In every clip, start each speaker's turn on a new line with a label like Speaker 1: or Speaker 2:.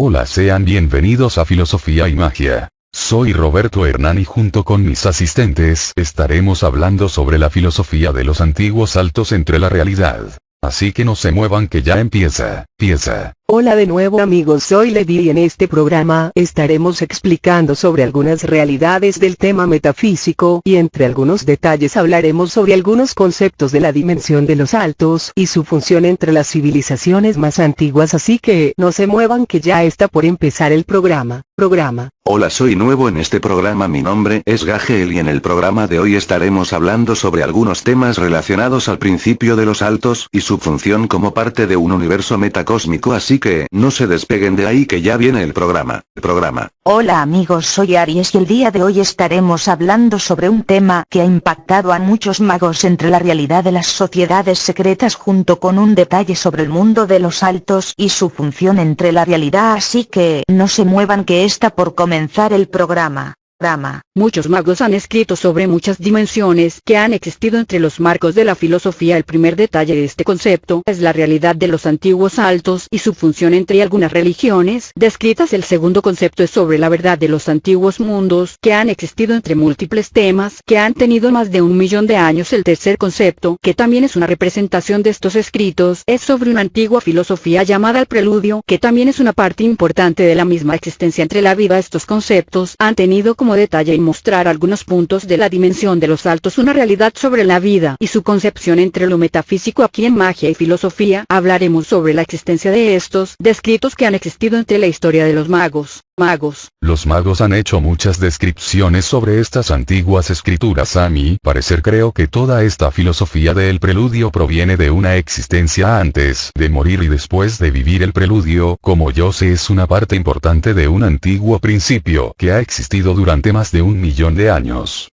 Speaker 1: Hola, sean bienvenidos a Filosofía y Magia. Soy Roberto Hernán y junto con mis asistentes estaremos hablando sobre la filosofía de los antiguos saltos entre la realidad. Así que no se muevan que ya empieza.
Speaker 2: Hola de nuevo amigos, soy Levi y en este programa estaremos explicando sobre algunas realidades del tema metafísico y entre algunos detalles hablaremos sobre algunos conceptos de la dimensión de los saltos y su función entre las civilizaciones más antiguas, así que no se muevan que ya está por empezar el programa.
Speaker 3: Hola, soy nuevo en este programa, mi nombre es Gagel y en el programa de hoy estaremos hablando sobre algunos temas relacionados al principio de los saltos y su función como parte de un universo metacósmico, así que no se despeguen de ahí que ya viene el programa.
Speaker 4: Hola amigos, soy Aries y el día de hoy estaremos hablando sobre un tema que ha impactado a muchos magos entre la realidad de las sociedades secretas junto con un detalle sobre el mundo de los saltos y su función entre la realidad, así que no se muevan que está por comenzar el programa.
Speaker 5: Muchos magos han escrito sobre muchas dimensiones que han existido entre los marcos de la filosofía. El primer detalle de este concepto es la realidad de los antiguos saltos y su función entre algunas religiones descritas. El segundo concepto es sobre la verdad de los antiguos mundos que han existido entre múltiples temas que han tenido más de 1 millón de años. El tercer concepto, que también es una representación de estos escritos, es sobre una antigua filosofía llamada el preludio, que también es una parte importante de la misma existencia entre la vida. Estos conceptos han tenido como detalle y mostrar algunos puntos de la dimensión de los saltos, una realidad sobre la vida y su concepción entre lo metafísico. Aquí en Magia y Filosofía hablaremos sobre la existencia de estos descritos que han existido entre la historia de los magos.
Speaker 1: Los magos han hecho muchas descripciones sobre estas antiguas escrituras. A mi parecer creo que toda esta filosofía del preludio proviene de una existencia antes de morir y después de vivir. El preludio, como yo sé, es una parte importante de un antiguo principio que ha existido durante más de 1 millón de años.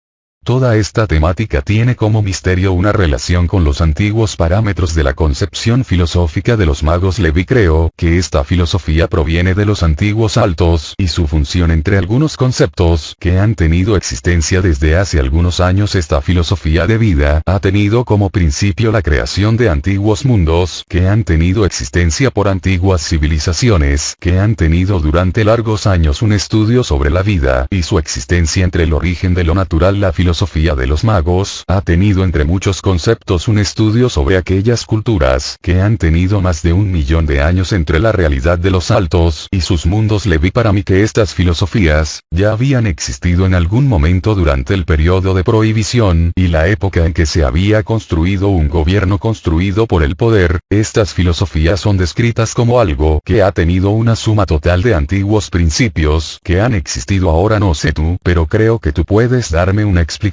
Speaker 1: Toda esta temática tiene como misterio una relación con los antiguos parámetros de la concepción filosófica de los magos. Levi creo que esta filosofía proviene de los antiguos saltos y su función entre algunos conceptos que han tenido existencia desde hace algunos años. Esta filosofía de vida ha tenido como principio la creación de antiguos mundos que han tenido existencia por antiguas civilizaciones que han tenido durante largos años un estudio sobre la vida y su existencia entre el origen de lo natural. La filosofía de los magos ha tenido entre muchos conceptos un estudio sobre aquellas culturas que han tenido más de 1 millón de años entre la realidad de los saltos y sus mundos. Levi para mí que estas filosofías ya habían existido en algún momento durante el periodo de prohibición y la época en que se había construido un gobierno construido por el poder. Estas filosofías son descritas como algo que ha tenido una suma total de antiguos principios que han existido. Ahora no sé tú, pero creo que tú puedes darme una explicación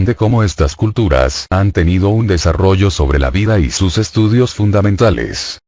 Speaker 1: de cómo estas culturas han tenido un desarrollo sobre la vida y sus estudios fundamentales.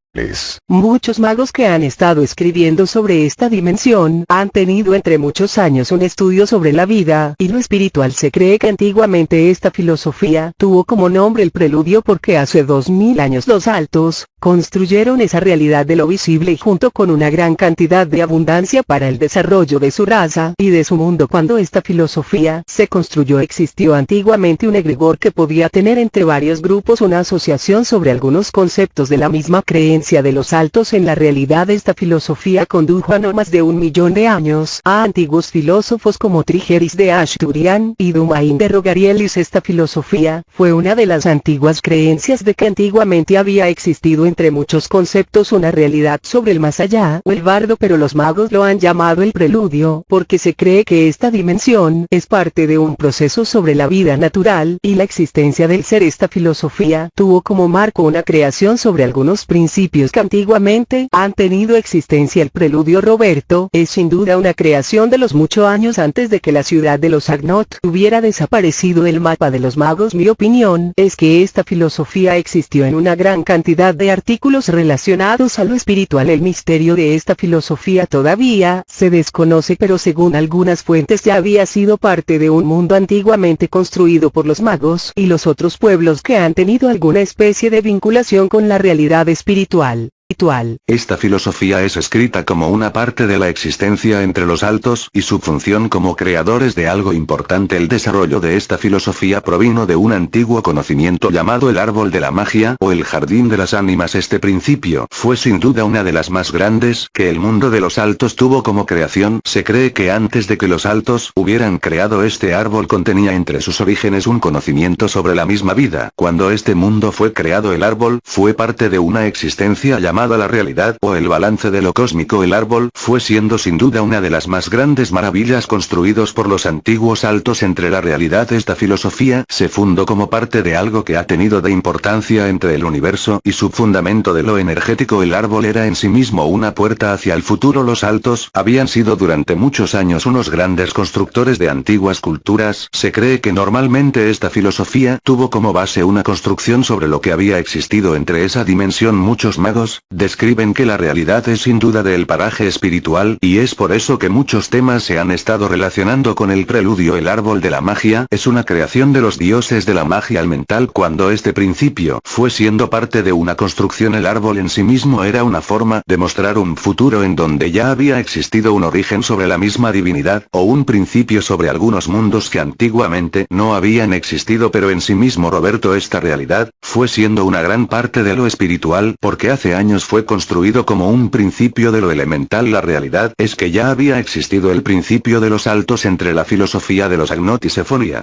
Speaker 2: Muchos magos que han estado escribiendo sobre esta dimensión han tenido entre muchos años un estudio sobre la vida y lo espiritual. Se cree que antiguamente esta filosofía tuvo como nombre el preludio porque hace 2000 años los saltos construyeron esa realidad de lo visible y junto con una gran cantidad de abundancia para el desarrollo de su raza y de su mundo. Cuando esta filosofía se construyó existió antiguamente un egregor que podía tener entre varios grupos una asociación sobre algunos conceptos de la misma creencia de los saltos en la realidad. Esta filosofía condujo a no más de 1 millón de años a antiguos filósofos como Trigeris de Asturian y Dumain de Rogarielis. Esta filosofía fue una de las antiguas creencias de que antiguamente había existido entre muchos conceptos una realidad sobre el más allá o el bardo, pero los magos lo han llamado el preludio porque se cree que esta dimensión es parte de un proceso sobre la vida natural y la existencia del ser. Esta filosofía tuvo como marco una creación sobre algunos principios que antiguamente han tenido existencia. El preludio, Roberto, es sin duda una creación de los muchos años antes de que la ciudad de los Agnot hubiera desaparecido del mapa de los magos. Mi opinión es que esta filosofía existió en una gran cantidad de artículos relacionados a lo espiritual. El misterio de esta filosofía todavía se desconoce, pero según algunas fuentes ya había sido parte de un mundo antiguamente construido por los magos y los otros pueblos que han tenido alguna especie de vinculación con la realidad espiritual. espiritual.
Speaker 3: Esta filosofía es escrita como una parte de la existencia entre los altos y su función como creadores de algo importante. El desarrollo de esta filosofía provino de un antiguo conocimiento llamado el árbol de la magia o el jardín de las ánimas. Este principio fue sin duda una de las más grandes que el mundo de los altos tuvo como creación. Se cree que antes de que los altos hubieran creado este árbol contenía entre sus orígenes un conocimiento sobre la misma vida. Cuando este mundo fue creado, el árbol fue parte de una existencia llamada la realidad o el balance de lo cósmico. El árbol fue siendo sin duda una de las más grandes maravillas construidos por los antiguos altos entre la realidad. Esta filosofía se fundó como parte de algo que ha tenido de importancia entre el universo y su fundamento de lo energético. El árbol era en sí mismo una puerta hacia el futuro. Los altos habían sido durante muchos años unos grandes constructores de antiguas culturas. Se cree que normalmente esta filosofía tuvo como base una construcción sobre lo que había existido entre esa dimensión. Muchos magos describen que la realidad es sin duda del paraje espiritual, y es por eso que muchos temas se han estado relacionando con el preludio. El árbol de la magia es una creación de los dioses de la magia mental. Cuando este principio fue siendo parte de una construcción, el árbol en sí mismo era una forma de mostrar un futuro en donde ya había existido un origen sobre la misma divinidad, o un principio sobre algunos mundos que antiguamente no habían existido, pero en sí mismo esta realidad fue siendo una gran parte de lo espiritual, porque hace años fue construido como un principio de lo elemental. La realidad es que ya había existido el principio de los altos entre la filosofía de los Agnot y Sefonia.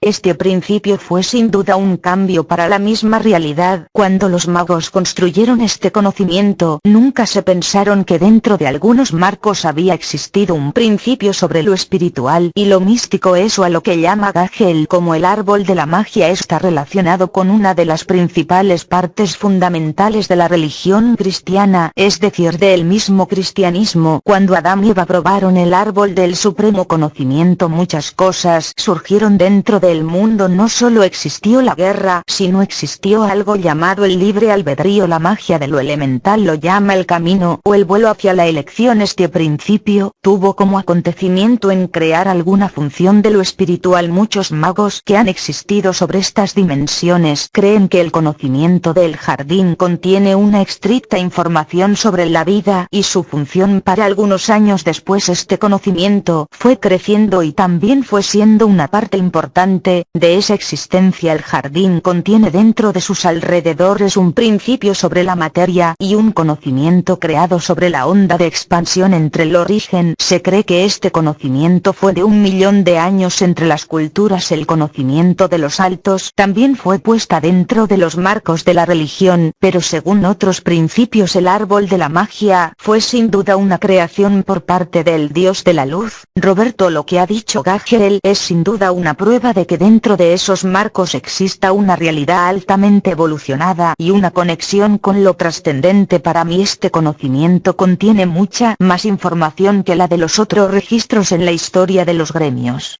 Speaker 4: Este principio fue sin duda un cambio para la misma realidad. Cuando los magos construyeron este conocimiento, nunca se pensaron que dentro de algunos marcos había existido un principio sobre lo espiritual y lo místico. Eso a lo que llama Gagel como el árbol de la magia está relacionado con una de las principales partes fundamentales de la religión cristiana, es decir, del mismo cristianismo. Cuando Adán y Eva probaron el árbol del supremo conocimiento, muchas cosas surgieron dentro del mundo. No solo existió la guerra, sino existió algo llamado el libre albedrío. La magia de lo elemental lo llama el camino o el vuelo hacia la elección. Este principio tuvo como acontecimiento en crear alguna función de lo espiritual. Muchos magos que han existido sobre estas dimensiones creen que el conocimiento del jardín contiene una estricta información sobre la vida y su función. Para algunos años después este conocimiento fue creciendo y también fue siendo una parte importante de esa existencia. El jardín contiene dentro de sus alrededores un principio sobre la materia y un conocimiento creado sobre la onda de expansión entre el origen. Se cree que este conocimiento fue de 1 millón de años entre las culturas. El conocimiento de los altos también fue puesta dentro de los marcos de la religión, pero según otros principios el árbol de la magia fue sin duda una creación por parte del dios de la luz. Roberto, lo que ha dicho Gagel es sin duda una prueba de que dentro de esos marcos exista una realidad altamente evolucionada y una conexión con lo trascendente. Para mí este conocimiento contiene mucha más información que la de los otros registros en la historia de los gremios.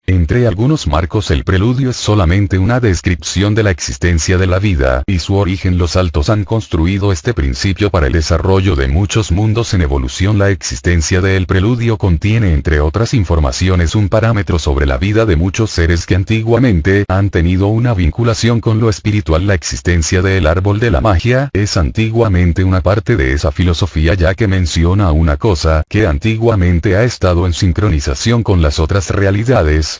Speaker 1: Entre algunos marcos el preludio es solamente una descripción de la existencia de la vida y su origen. Los altos han construido este principio para el desarrollo de muchos mundos en evolución. La existencia del preludio contiene entre otras informaciones un parámetro sobre la vida de muchos seres que antiguamente han tenido una vinculación con lo espiritual. La existencia del árbol de la magia es antiguamente una parte de esa filosofía, ya que menciona una cosa que antiguamente ha estado en sincronización con las otras realidades,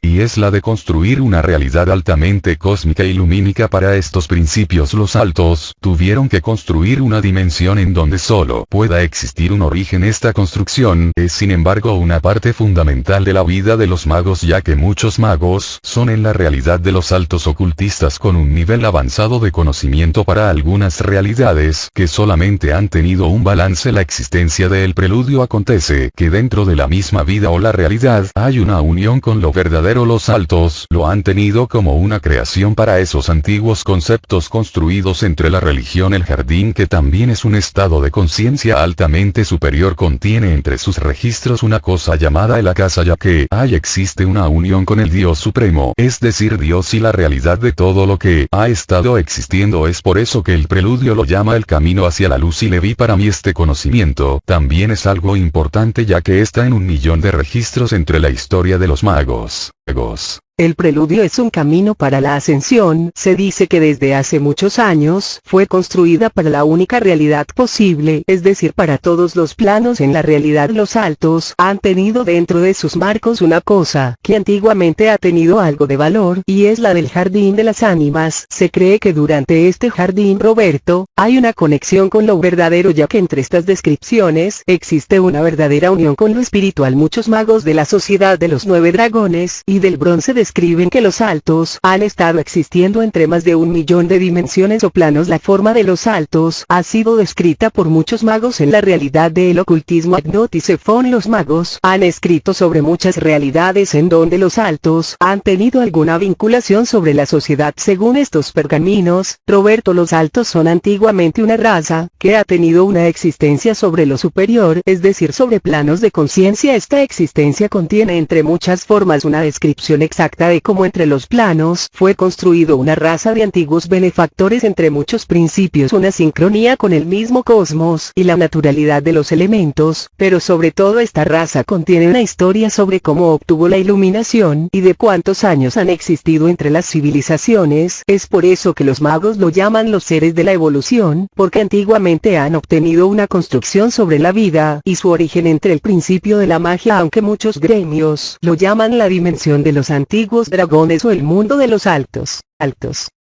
Speaker 1: y es la de construir una realidad altamente cósmica y lumínica. Para estos principios los altos tuvieron que construir una dimensión en donde solo pueda existir un origen. Esta construcción es sin embargo una parte fundamental de la vida de los magos, ya que muchos magos son en la realidad de los altos ocultistas con un nivel avanzado de conocimiento para algunas realidades que solamente han tenido un balance. La existencia del preludio acontece que dentro de la misma vida o la realidad hay una unión con lo verdadero. Los altos lo han tenido como una creación para esos antiguos conceptos construidos entre la religión. El jardín, que también es un estado de conciencia altamente superior, contiene entre sus registros una cosa llamada el Akasa, ya que ahí existe una unión con el Dios Supremo, es decir, Dios y la realidad de todo lo que ha estado existiendo. Es por eso que el preludio lo llama el camino hacia la luz y Levi. Para mí este conocimiento también es algo importante, ya que está en 1 millón de registros entre la historia de los magos. magos.
Speaker 2: El preludio es un camino para la ascensión. Se dice que desde hace muchos años fue construida para la única realidad posible, es decir, para todos los planos en la realidad. Los altos han tenido dentro de sus marcos una cosa que antiguamente ha tenido algo de valor, y es la del jardín de las ánimas. Se cree que durante este jardín, Roberto, hay una conexión con lo verdadero, ya que entre estas descripciones existe una verdadera unión con lo espiritual. Muchos magos de la Sociedad de los 9 Dragones y del Bronce describen que los altos han estado existiendo entre más de 1 millón de dimensiones o planos. La forma de los altos ha sido descrita por muchos magos en la realidad del ocultismo. Agnot y Sefón. Los magos han escrito sobre muchas realidades en donde los altos han tenido alguna vinculación sobre la sociedad. Según estos pergaminos, Roberto, los altos son antiguamente una raza que ha tenido una existencia sobre lo superior, es decir, sobre planos de conciencia. Esta existencia contiene entre muchas formas una descripción exacta de cómo entre los planos fue construido una raza de antiguos benefactores, entre muchos principios, una sincronía con el mismo cosmos y la naturalidad de los elementos, pero sobre todo esta raza contiene una historia sobre cómo obtuvo la iluminación y de cuántos años han existido entre las civilizaciones. Es por eso que los magos lo llaman los seres de la evolución, porque antiguamente han obtenido una construcción sobre la vida y su origen entre el principio de la magia, aunque muchos gremios lo llaman la dimensión de los antiguos dragones o el mundo de los altos.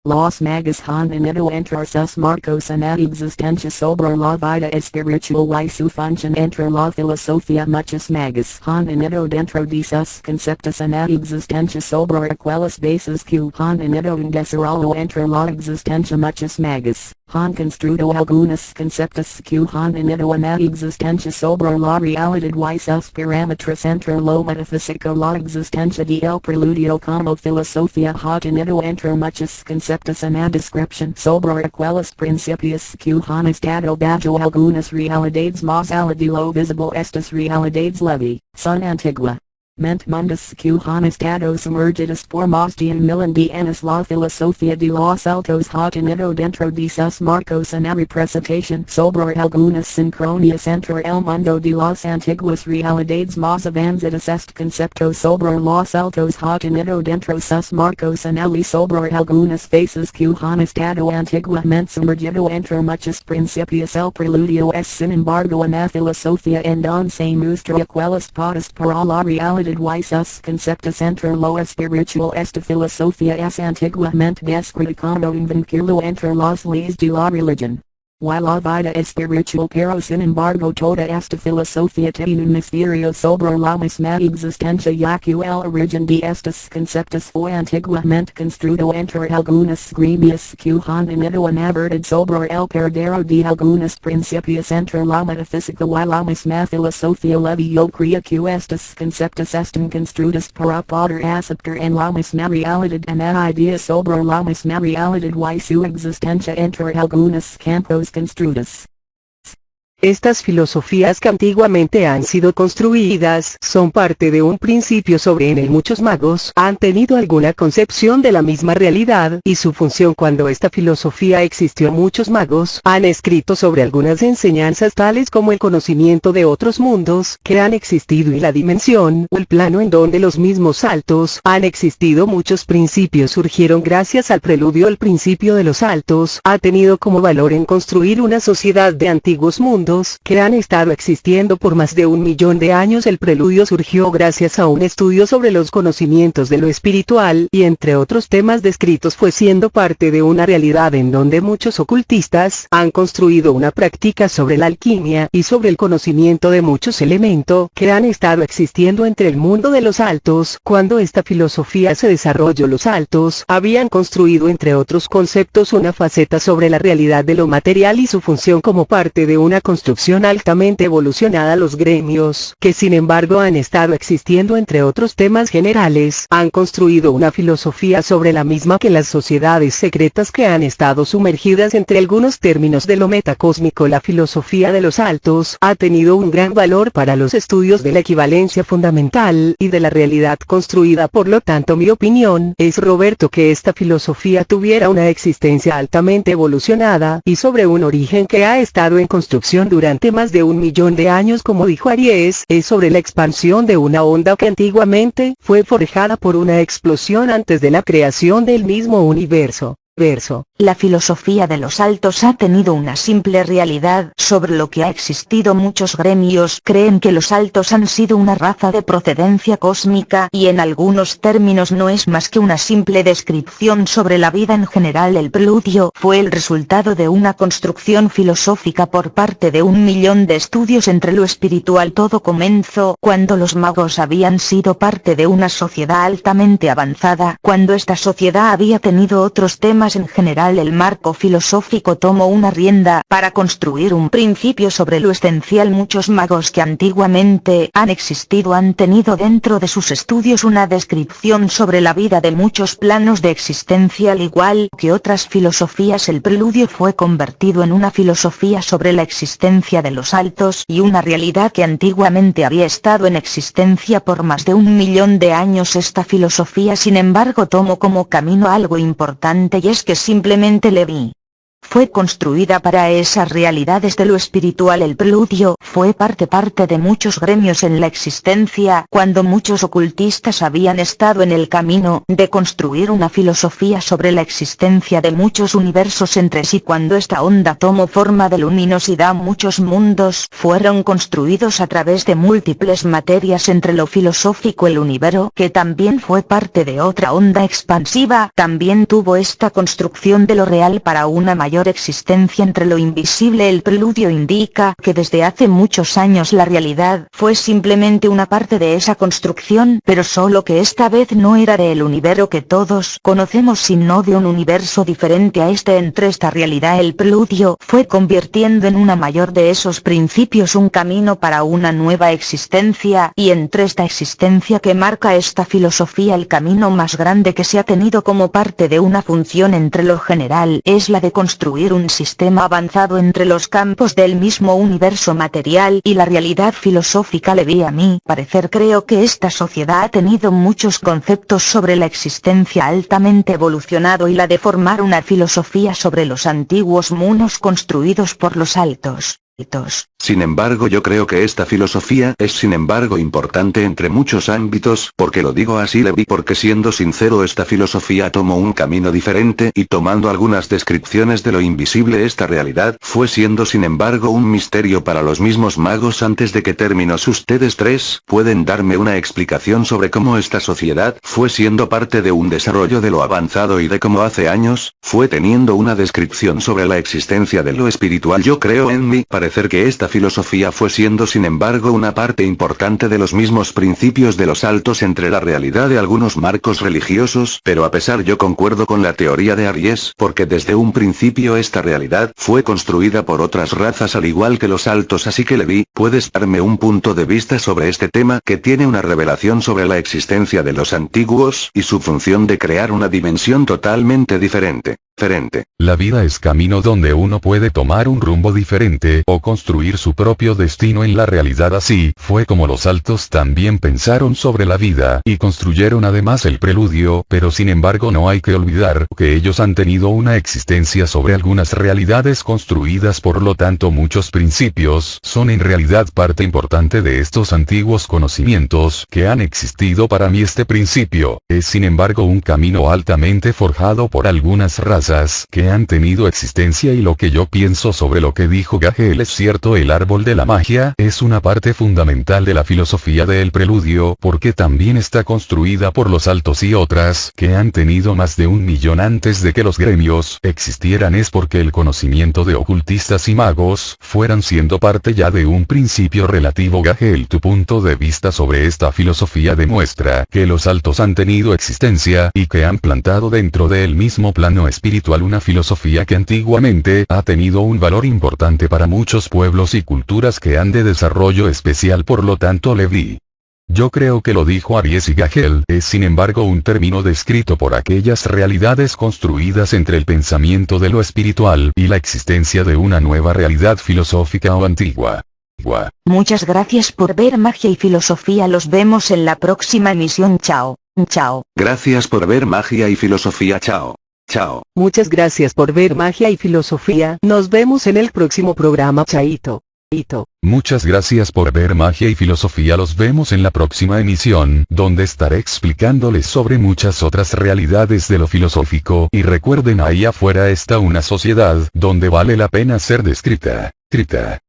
Speaker 6: Los magos han venido entre sus marcos en la existencia sobre la vida espiritual y su función entre la filosofía. Muchos magos han venido dentro de sus conceptos en la existencia sobre aquellas bases que han venido en desarrollo entre la existencia. Muchos magos han construido algunos conceptos que han venido en la existencia sobre la realidad y sus parámetros entre lo metafísico. La existencia de el preludio como filosofía ha tenido entre muchos conceptos en la descripción sobre aquellos principios que han estado bajo algunas realidades más allá de lo visible. Estas realidades levi son antigua mundos que han estado sumergidos por más de 1,000 de años. La filosofía de los altos ha tenido dentro de sus marcos una representación sobre algunas sincronías entre el mundo de las antiguas realidades más avanzadas. Este concepto sobre los altos ha tenido dentro sus marcos una sobre algunas fases que han estado antiguamente sumergido entre muchos principios. El preludio es sin embargo una filosofía en donde se muestra aquellas patas para la realidad y sus conceptos entre lo espiritual. Esta filosofía es antiguamente descrita como un vínculo entre las leyes de la religión y la vida espiritual, pero sin embargo toda esta filosofía tiene un misterio sobre la misma existencia, ya que el origen de estos conceptos fue antiguamente construido entre algunos gremios que han venido en verdad sobre el perdero de algunos principios entre la metafísica y la misma filosofía levi. Yo creo que estos conceptos están construidos para poder aceptar en la misma realidad una idea sobre la misma realidad y su existencia entre algunos campos construidos.
Speaker 2: Estas filosofías que antiguamente han sido construidas son parte de un principio sobre en el muchos magos han tenido alguna concepción de la misma realidad y su función. Cuando esta filosofía existió, muchos magos han escrito sobre algunas enseñanzas tales como el conocimiento de otros mundos que han existido y la dimensión o el plano en donde los mismos altos han existido. Muchos principios surgieron gracias al preludio. El principio de los altos ha tenido como valor en construir una sociedad de antiguos mundos que han estado existiendo por más de 1 millón de años. El preludio surgió gracias a un estudio sobre los conocimientos de lo espiritual y entre otros temas descritos fue siendo parte de una realidad en donde muchos ocultistas han construido una práctica sobre la alquimia y sobre el conocimiento de muchos elementos que han estado existiendo entre el mundo de los altos. Cuando esta filosofía se desarrolló, los altos habían construido entre otros conceptos una faceta sobre la realidad de lo material y su función como parte de una construcción altamente evolucionada. Los gremios, que sin embargo han estado existiendo entre otros temas generales, han construido una filosofía sobre la misma que las sociedades secretas que han estado sumergidas entre algunos términos de lo metacósmico. La filosofía de los altos ha tenido un gran valor para los estudios de la equivalencia fundamental y de la realidad construida. Por lo tanto, mi opinión es, Roberto, que esta filosofía tuviera una existencia altamente evolucionada y sobre un origen que ha estado en construcción dimensión durante más de 1 millón de años, como dijo Aries, es sobre la expansión de una onda que antiguamente fue forjada por una explosión antes de la creación del mismo universo.
Speaker 4: La filosofía de los altos ha tenido una simple realidad sobre lo que ha existido. Muchos gremios creen que los altos han sido una raza de procedencia cósmica y en algunos términos no es más que una simple descripción sobre la vida en general. El preludio fue el resultado de una construcción filosófica por parte de 1 millón de estudios entre lo espiritual. Todo comenzó cuando los magos habían sido parte de una sociedad altamente avanzada. Cuando esta sociedad había tenido otros temas en general, el marco filosófico tomó una rienda para construir un principio sobre lo esencial. Muchos magos que antiguamente han existido han tenido dentro de sus estudios una descripción sobre la vida de muchos planos de existencia. Al igual que otras filosofías, el preludio fue convertido en una filosofía sobre la existencia de los altos y una realidad que antiguamente había estado en existencia por más de 1 millón de años. Esta filosofía, sin embargo, tomó como camino algo importante, y es que simplemente Levi fue construida para esas realidades de lo espiritual. El preludio fue parte de muchos gremios en la existencia, cuando muchos ocultistas habían estado en el camino de construir una filosofía sobre la existencia de muchos universos entre sí. Cuando esta onda tomó forma de luminosidad, muchos mundos fueron construidos a través de múltiples materias entre lo filosófico. El universo, que también fue parte de otra onda expansiva, también tuvo esta construcción de lo real para una mayor existencia entre lo invisible. El preludio indica que desde hace muchos años la realidad fue simplemente una parte de esa construcción, pero solo que esta vez no era del universo que todos conocemos, sino de un universo diferente a este. Entre esta realidad, el preludio fue convirtiendo en una mayor de esos principios, un camino para una nueva existencia, y entre esta existencia que marca esta filosofía, el camino más grande que se ha tenido como parte de una función entre lo general es la de construir un sistema avanzado entre los campos del mismo universo material y la realidad filosófica. Le vi a mí parecer, creo que esta sociedad ha tenido muchos conceptos sobre la existencia altamente evolucionado y la de formar una filosofía sobre los antiguos mundos construidos por los altos.
Speaker 3: Sin embargo, yo creo que esta filosofía es sin embargo importante entre muchos ámbitos. Porque lo digo así, Levi? Porque siendo sincero, esta filosofía tomó un camino diferente y tomando algunas descripciones de lo invisible, esta realidad fue siendo sin embargo un misterio para los mismos magos. Antes de que terminos, ustedes tres pueden darme una explicación sobre cómo esta sociedad fue siendo parte de un desarrollo de lo avanzado y de cómo hace años fue teniendo una descripción sobre la existencia de lo espiritual. Yo creo en mí parecer que esta filosofía fue siendo sin embargo una parte importante de los mismos principios de los altos entre la realidad de algunos marcos religiosos, pero a pesar yo concuerdo con la teoría de Aries, porque desde un principio esta realidad fue construida por otras razas al igual que los altos. Así que Levi, ¿puedes darme un punto de vista sobre este tema que tiene una revelación sobre la existencia de los antiguos y su función de crear una dimensión totalmente diferente?
Speaker 1: La vida es camino donde uno puede tomar un rumbo diferente o construir su propio destino en la realidad. Así fue como los altos también pensaron sobre la vida y construyeron además el preludio, pero sin embargo no hay que olvidar que ellos han tenido una existencia sobre algunas realidades construidas, por lo tanto muchos principios son en realidad parte importante de estos antiguos conocimientos que han existido. Para mí este principio es sin embargo un camino altamente forjado por algunas razas que han tenido existencia, y lo que yo pienso sobre lo que dijo Gagel es cierto. El árbol de la magia es una parte fundamental de la filosofía del preludio, porque también está construida por los altos y otras que han tenido más de 1 millón antes de que los gremios existieran. Es porque el conocimiento de ocultistas y magos fueran siendo parte ya de un principio relativo. Gagel, tu punto de vista sobre esta filosofía demuestra que los altos han tenido existencia y que han plantado dentro del mismo plano espiritual una filosofía que antiguamente ha tenido un valor importante para muchos pueblos y culturas que han de desarrollo especial. Por lo tanto, Levi, yo creo que lo dijo Aries y Gagel es sin embargo un término descrito por aquellas realidades construidas entre el pensamiento de lo espiritual y la existencia de una nueva realidad filosófica o antigua.
Speaker 4: Muchas gracias por ver Magia y Filosofía. Los vemos en la próxima emisión. Chao.
Speaker 3: Gracias por ver Magia y Filosofía. Chao.
Speaker 2: Muchas gracias por ver Magia y Filosofía. Nos vemos en el próximo programa. Chaito. Ito.
Speaker 1: Muchas gracias por ver Magia y Filosofía. Los vemos en la próxima emisión, donde estaré explicándoles sobre muchas otras realidades de lo filosófico. Y recuerden, ahí afuera está una sociedad donde vale la pena ser descrita.